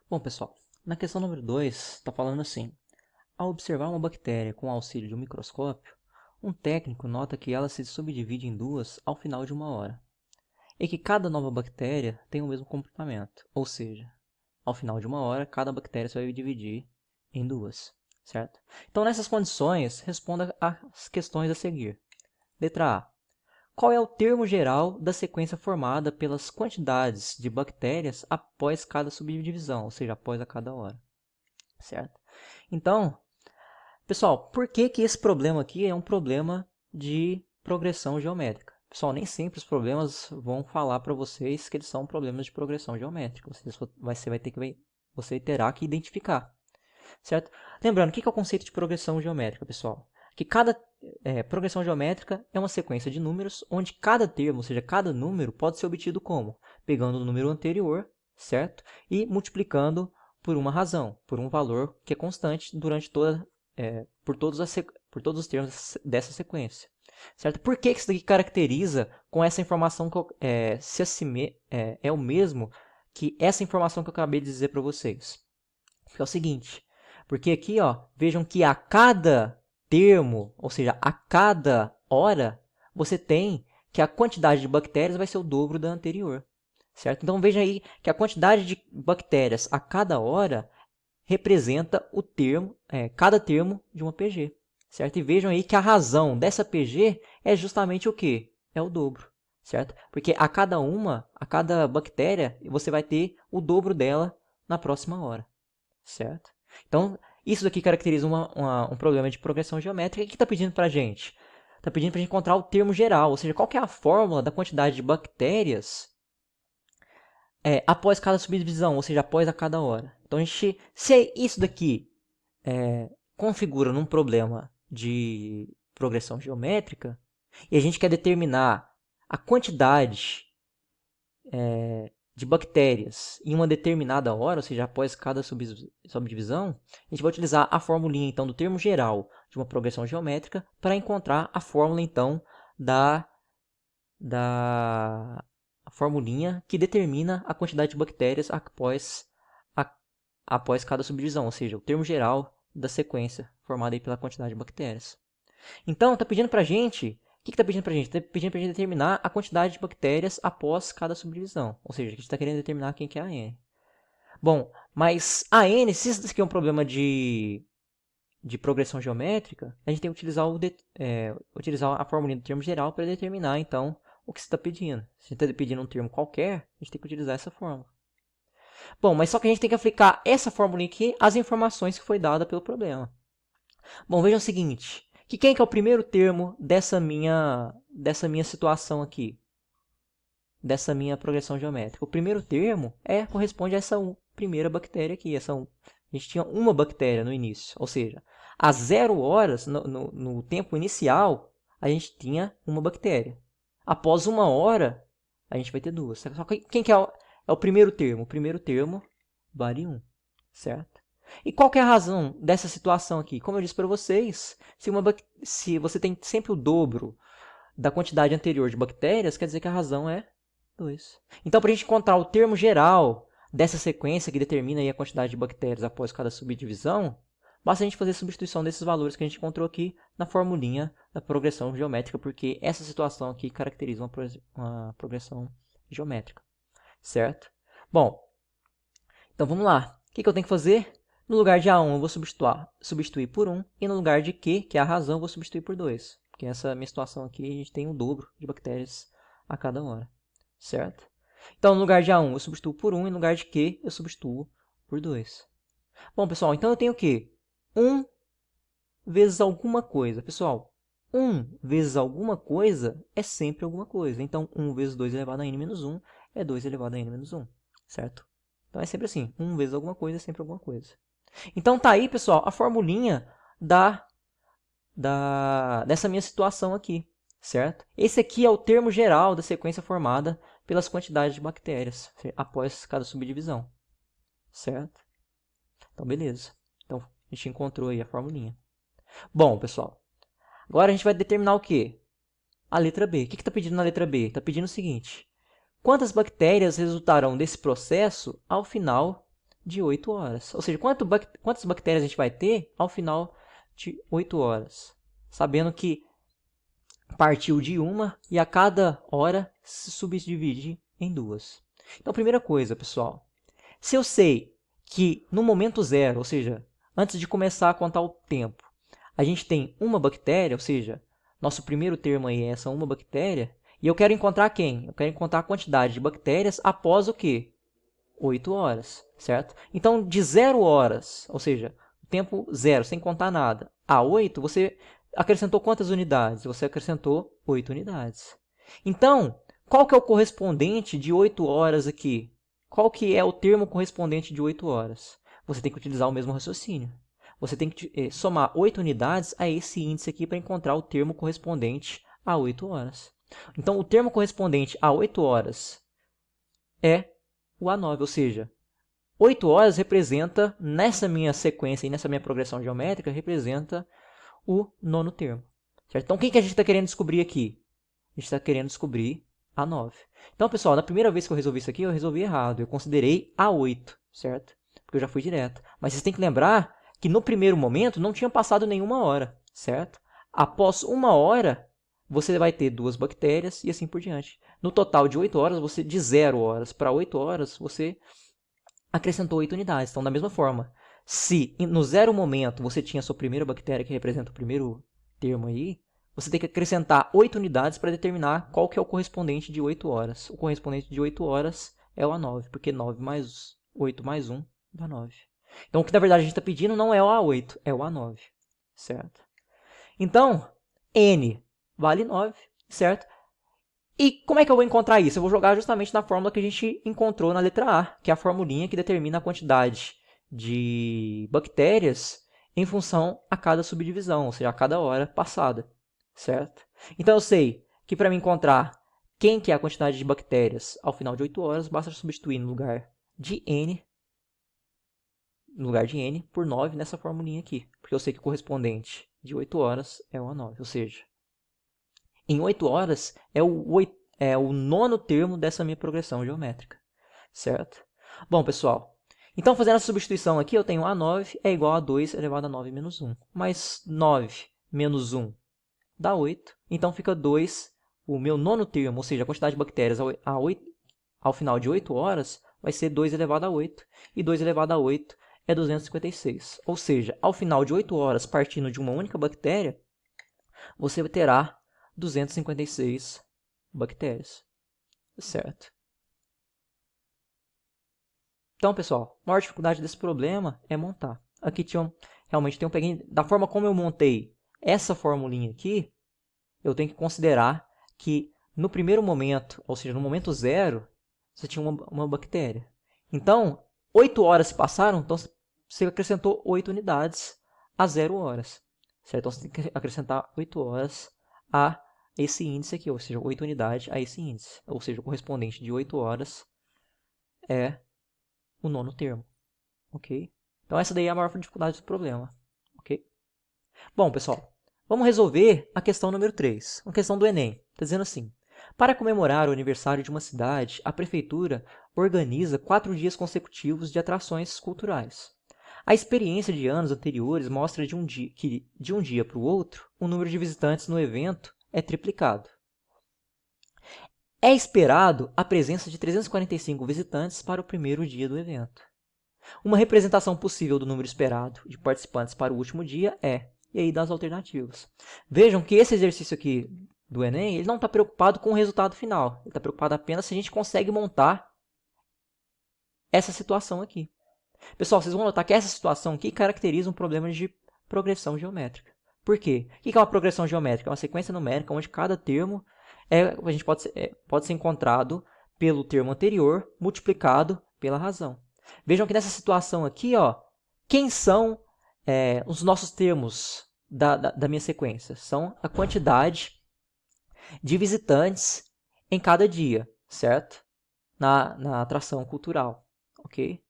Bom, pessoal, na questão número 2, está falando assim: ao observar uma bactéria com o auxílio de um microscópio, um técnico nota que ela se subdivide em duas ao final de uma hora, e que cada nova bactéria tem o mesmo comportamento, ou seja, ao final de uma hora, cada bactéria se vai dividir em duas, certo? Então, nessas condições, responda às questões a seguir. Letra A. Qual é o termo geral da sequência formada pelas quantidades de bactérias após cada subdivisão, ou seja, após a cada hora, certo? Então, pessoal, por que que esse problema aqui é um problema de progressão geométrica? Pessoal, nem sempre os problemas vão falar para vocês que eles são problemas de progressão geométrica. Você terá que identificar, certo? Lembrando, o que é o conceito de progressão geométrica, pessoal? Que cada progressão geométrica é uma sequência de números onde cada termo, ou seja, cada número, pode ser obtido como? Pegando o número anterior, certo? E multiplicando por uma razão, por um valor que é constante durante por todos os termos dessa sequência. Certo? Por que isso daqui caracteriza com essa informação que é o mesmo que essa informação que eu acabei de dizer para vocês? Porque é o seguinte, porque aqui, ó, vejam que a cada termo, ou seja, a cada hora, você tem que a quantidade de bactérias vai ser o dobro da anterior, certo? Então veja aí que a quantidade de bactérias a cada hora representa o termo, cada termo de uma PG, certo? E vejam aí que a razão dessa PG é justamente o quê? É o dobro, certo? Porque a cada bactéria, você vai ter o dobro dela na próxima hora, certo? Então, isso daqui caracteriza um problema de progressão geométrica. O que está pedindo para a gente? Está pedindo para a gente encontrar o termo geral, ou seja, qual que é a fórmula da quantidade de bactérias após cada subdivisão, ou seja, após a cada hora. Então, se isso daqui configura num problema de progressão geométrica, e a gente quer determinar a quantidade de bactérias em uma determinada hora, ou seja, após cada subdivisão, a gente vai utilizar a formulinha então do termo geral de uma progressão geométrica para encontrar a fórmula então da a formulinha que determina a quantidade de bactérias após cada subdivisão, ou seja, o termo geral da sequência formada aí pela quantidade de bactérias. Então, está pedindo para a gente. O que está pedindo para a gente? Está pedindo para a gente determinar a quantidade de bactérias após cada subdivisão. Ou seja, a gente está querendo determinar quem que é a N. Bom, mas a N, se isso aqui é um problema de progressão geométrica, a gente tem que utilizar a formulinha do termo geral para determinar, então, o que você está pedindo. Se a gente está pedindo um termo qualquer, a gente tem que utilizar essa fórmula. Bom, mas só que a gente tem que aplicar essa fórmula aqui às informações que foi dada pelo problema. Bom, vejam o seguinte. Quem que é o primeiro termo dessa minha situação aqui? Dessa minha progressão geométrica. O primeiro termo corresponde a essa primeira bactéria aqui. A gente tinha uma bactéria no início. Ou seja, às 0 horas, no tempo inicial, a gente tinha uma bactéria. Após 1 hora, a gente vai ter duas. Só que quem que é o primeiro termo? O primeiro termo vale 1, certo? E qual que é a razão dessa situação aqui? Como eu disse para vocês, se você tem sempre o dobro da quantidade anterior de bactérias, quer dizer que a razão é 2. Então, para a gente encontrar o termo geral dessa sequência que determina aí a quantidade de bactérias após cada subdivisão, basta a gente fazer a substituição desses valores que a gente encontrou aqui na formulinha da progressão geométrica, porque essa situação aqui caracteriza uma progressão geométrica, certo? Bom, então vamos lá. O que eu tenho que fazer? No lugar de A1 eu vou substituir por 1, e no lugar de Q, que é a razão, eu vou substituir por 2. Porque nessa minha situação aqui a gente tem o dobro de bactérias a cada hora, certo? Então no lugar de A1 eu substituo por 1, e no lugar de Q eu substituo por 2. Bom, pessoal, então eu tenho o quê? 1 vezes alguma coisa. Pessoal, 1 vezes alguma coisa é sempre alguma coisa. Então 1 vezes 2 elevado a n menos 1 é 2 elevado a n menos 1, certo? Então é sempre assim, 1 vezes alguma coisa é sempre alguma coisa. Então tá aí, pessoal, a formulinha dessa minha situação aqui, certo? Esse aqui é o termo geral da sequência formada pelas quantidades de bactérias após cada subdivisão, certo? Então, beleza. Então, a gente encontrou aí a formulinha. Bom, pessoal, agora a gente vai determinar o quê? A letra B. O que está pedindo na letra B? Está pedindo o seguinte: quantas bactérias resultarão desse processo ao final de 8 horas. Ou seja, quantas bactérias a gente vai ter ao final de 8 horas. Sabendo que partiu de uma e a cada hora se subdivide em duas. Então, primeira coisa, pessoal. Se eu sei que no momento zero, ou seja, antes de começar a contar o tempo, a gente tem uma bactéria, ou seja, nosso primeiro termo aí é essa uma bactéria, e eu quero encontrar quem? Eu quero encontrar a quantidade de bactérias após o quê? 8 horas, certo? Então, de 0 horas, ou seja, tempo zero, sem contar nada, a 8, você acrescentou quantas unidades? Você acrescentou 8 unidades. Então, qual que é o correspondente de 8 horas aqui? Qual que é o termo correspondente de 8 horas? Você tem que utilizar o mesmo raciocínio. Você tem que somar 8 unidades a esse índice aqui para encontrar o termo correspondente a 8 horas. Então, o termo correspondente a 8 horas é o A9, ou seja, 8 horas representa, nessa minha sequência e nessa minha progressão geométrica, representa o nono termo. Certo? Então, o que a gente está querendo descobrir aqui? A gente está querendo descobrir A9. Então, pessoal, na primeira vez que eu resolvi isso aqui, eu resolvi errado. Eu considerei A8, certo? Porque eu já fui direto. Mas vocês têm que lembrar que no primeiro momento não tinha passado nenhuma hora, certo? Após uma hora, você vai ter 2 bactérias e assim por diante. No total de 8 horas, de 0 horas para 8 horas, você acrescentou 8 unidades. Então, da mesma forma, se no zero momento você tinha a sua primeira bactéria, que representa o primeiro termo aí, você tem que acrescentar 8 unidades para determinar qual que é o correspondente de 8 horas. O correspondente de 8 horas é o A9, porque 9 mais 8 mais 1 dá 9. Então, o que na verdade a gente está pedindo não é o A8, é o A9, certo? Então, N vale 9, certo? E como é que eu vou encontrar isso? Eu vou jogar justamente na fórmula que a gente encontrou na letra A, que é a formulinha que determina a quantidade de bactérias em função a cada subdivisão, ou seja, a cada hora passada, certo? Então eu sei que para me encontrar quem que é a quantidade de bactérias ao final de 8 horas, basta substituir no lugar de N por 9 nessa formulinha aqui, porque eu sei que o correspondente de 8 horas é o A9, ou seja, em 8 horas é o nono termo dessa minha progressão geométrica, certo? Bom, pessoal, então fazendo essa substituição aqui, eu tenho A9 é igual a 2 elevado a 9 menos 1. Mas 9 menos 1 dá 8, então fica 2, o meu nono termo, ou seja, a quantidade de bactérias ao final de 8 horas, vai ser 2 elevado a 8, e 2 elevado a 8 é 256. Ou seja, ao final de 8 horas, partindo de uma única bactéria, você terá 256 bactérias, certo? Então, pessoal, a maior dificuldade desse problema é montar. Aqui realmente eu peguei, da forma como eu montei essa formulinha aqui, eu tenho que considerar que no primeiro momento, ou seja, no momento zero, você tinha uma bactéria. Então, 8 horas se passaram, então você acrescentou 8 unidades a 0 horas. Certo? Então, você tem que acrescentar 8 horas a esse índice aqui, ou seja, 8 unidades a esse índice. Ou seja, o correspondente de 8 horas é o nono termo. Ok? Então, essa daí é a maior dificuldade do problema. Ok? Bom, pessoal, vamos resolver a questão número 3, uma questão do Enem. Está dizendo assim: para comemorar o aniversário de uma cidade, a prefeitura organiza 4 dias consecutivos de atrações culturais. A experiência de anos anteriores mostra que, de um dia para o outro, o número de visitantes no evento é triplicado. É esperado a presença de 345 visitantes para o primeiro dia do evento. Uma representação possível do número esperado de participantes para o último dia é, e aí das alternativas. Vejam que esse exercício aqui do Enem, ele não está preocupado com o resultado final. Ele está preocupado apenas se a gente consegue montar essa situação aqui. Pessoal, vocês vão notar que essa situação aqui caracteriza um problema de progressão geométrica. Por quê? O que é uma progressão geométrica? É uma sequência numérica onde cada termo pode ser encontrado pelo termo anterior multiplicado pela razão. Vejam que nessa situação aqui, ó, quem são os nossos termos da minha sequência? São a quantidade de visitantes em cada dia, certo? Na atração cultural, ok?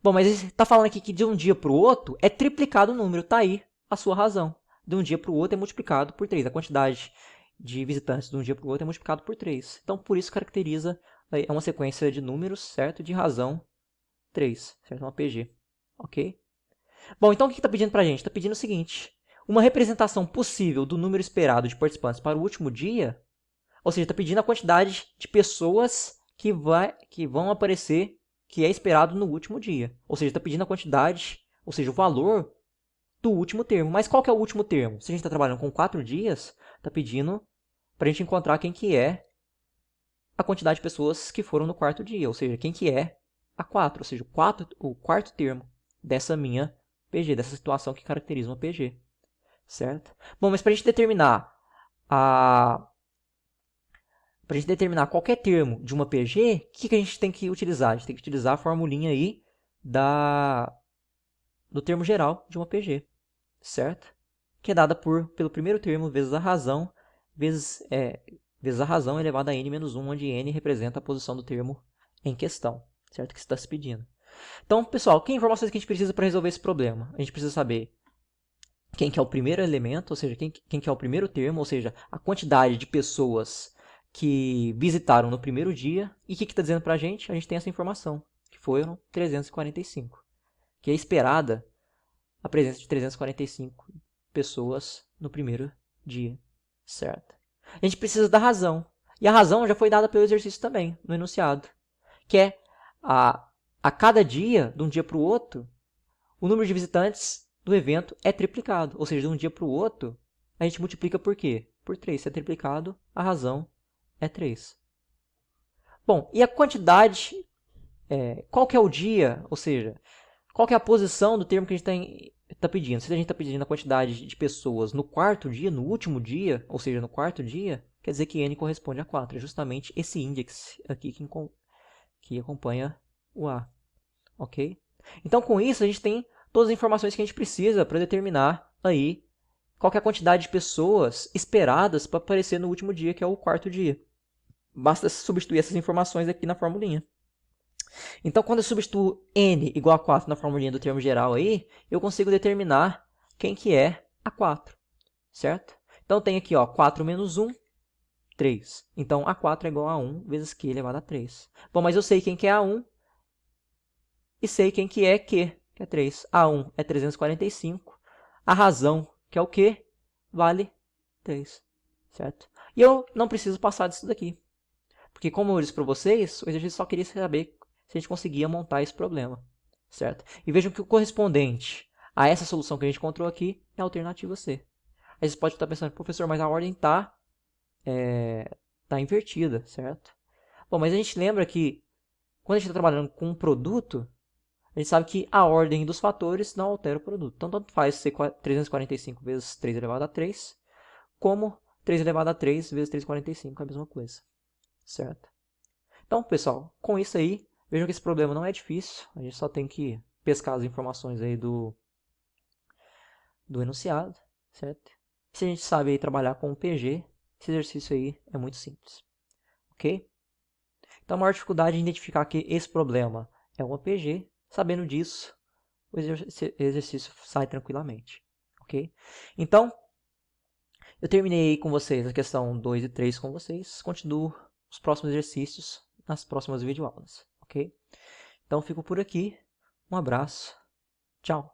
Bom, mas está falando aqui que de um dia para o outro é triplicado o número, tá aí a sua razão. De um dia para o outro é multiplicado por 3. A quantidade de visitantes de um dia para o outro é multiplicado por 3. Então, por isso caracteriza é uma sequência de números, certo? De razão 3, certo? Uma PG, ok? Bom, então o que está pedindo para a gente? Está pedindo o seguinte, uma representação possível do número esperado de participantes para o último dia, ou seja, está pedindo a quantidade de pessoas que vão aparecer, que é esperado no último dia. Ou seja, está pedindo a quantidade, ou seja, o valor do último termo. Mas qual que é o último termo? Se a gente está trabalhando com 4 dias, está pedindo para a gente encontrar quem que é a quantidade de pessoas que foram no quarto dia, ou seja, quem que é a 4, ou seja, o quarto termo dessa minha PG, dessa situação que caracteriza uma PG, certo? Bom, mas para a gente determinar qualquer termo de uma PG, o que a gente tem que utilizar? A gente tem que utilizar a formulinha aí do termo geral de uma PG, certo? Que é dada pelo primeiro termo vezes a razão, vezes a razão elevada a n menos 1, onde n representa a posição do termo em questão, certo? Que está se pedindo. Então, pessoal, que informações que a gente precisa para resolver esse problema? A gente precisa saber quem que é o primeiro elemento, ou seja, quem que é o primeiro termo, ou seja, a quantidade de pessoas que visitaram no primeiro dia. E o que está dizendo para a gente? A gente tem essa informação, que foram 345, que é esperada a presença de 345 pessoas no primeiro dia, certo? A gente precisa da razão. E a razão já foi dada pelo exercício também, no enunciado, que é a cada dia, de um dia para o outro, o número de visitantes do evento é triplicado. Ou seja, de um dia para o outro, a gente multiplica por quê? Por 3. Se é triplicado, a razão é 3. Bom, e a quantidade, qual que é o dia, ou seja, qual que é a posição do termo que a gente está pedindo? Se a gente está pedindo a quantidade de pessoas no quarto dia, no último dia, ou seja, no quarto dia, quer dizer que n corresponde a 4. É justamente esse índice aqui que acompanha o A. Ok? Então, com isso, a gente tem todas as informações que a gente precisa para determinar aí qual que é a quantidade de pessoas esperadas para aparecer no último dia, que é o quarto dia. Basta substituir essas informações aqui na formulinha. Então, quando eu substituo n igual a 4 na formulinha do termo geral aí, eu consigo determinar quem que é a 4, certo? Então, tem aqui, ó, 4 menos 1, 3. Então, A4 é igual a 1 vezes Q elevado a 3. Bom, mas eu sei quem que é A1 e sei quem que é Q, que é 3. A1 é 345. A razão, que é o Q, vale 3, certo? E eu não preciso passar disso daqui. Porque, como eu disse para vocês, o exercício só queria saber se a gente conseguia montar esse problema, certo? E vejam que o correspondente a essa solução que a gente encontrou aqui é a alternativa C. Aí você pode estar pensando, professor, mas a ordem está invertida, certo? Bom, mas a gente lembra que quando a gente está trabalhando com um produto, a gente sabe que a ordem dos fatores não altera o produto. Então, tanto faz ser 345 vezes 3 elevado a 3, como 3 elevado a 3 vezes 345, é a mesma coisa, certo? Então, pessoal, com isso aí, vejam que esse problema não é difícil. A gente só tem que pescar as informações aí do enunciado, certo? E se a gente sabe aí trabalhar com o PG, esse exercício aí é muito simples, ok? Então, a maior dificuldade é identificar que esse problema é uma PG. Sabendo disso, o exercício sai tranquilamente, ok? Então, eu terminei com vocês a questão 2 e 3 com vocês. Continuo os próximos exercícios nas próximas videoaulas, ok? Então, fico por aqui. Um abraço. Tchau.